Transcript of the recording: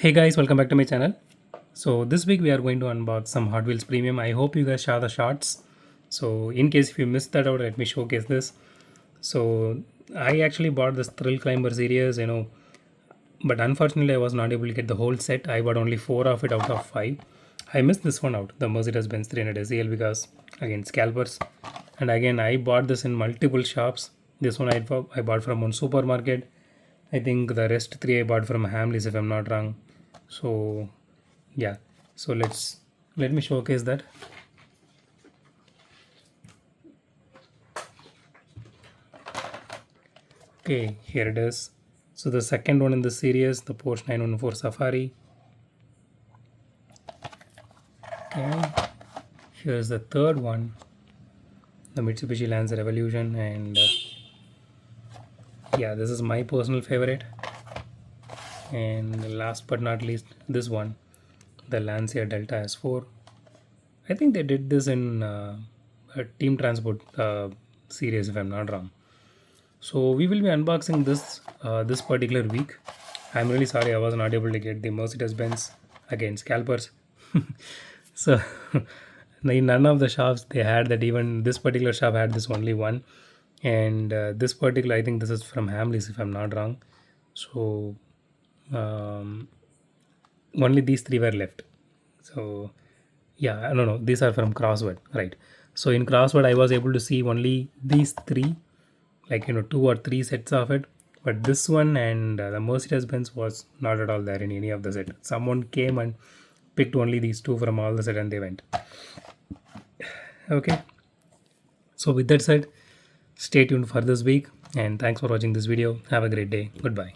Hey guys, welcome back to my channel. So this week we are going to unbox some Hot Wheels Premium. I hope you guys saw the shots. So in case if you missed that out, let me showcase this. So I actually bought this Thrill Climber series, but unfortunately I was not able to get the whole set. I bought only 4 of it out of 5. I missed this one out, the Mercedes-Benz 300 SEL, because again scalpers. And again I bought this in multiple shops. This one I bought from one supermarket. I think the rest 3 I bought from Hamleys if I'm not wrong. So yeah, so let me showcase that. Okay, here it is. So the second one in the series, the Porsche 914 Safari. Okay, here's the third one, the Mitsubishi Lancer Evolution. And yeah, this is my personal favorite. And last but not least, this one, the Lancia Delta S4. I think they did this in a Team Transport series if I'm not wrong. So we will be unboxing this particular week. I'm really sorry I was not able to get the Mercedes-Benz, again scalpers. So in none of the shops they had that. Even this particular shop had this only one, and this particular, I think this is from Hamleys if I'm not wrong. So um, only these 3 were left. So yeah, no, these are from Crossword, right? So in Crossword I was able to see only these 3, like 2 or 3 sets of it. But this one and the Mercedes Benz was not at all there in any of the set. Someone came and picked only these 2 from all the set and they went. Okay, so with that said, stay tuned for this week, and thanks for watching this video. Have a great day. Goodbye.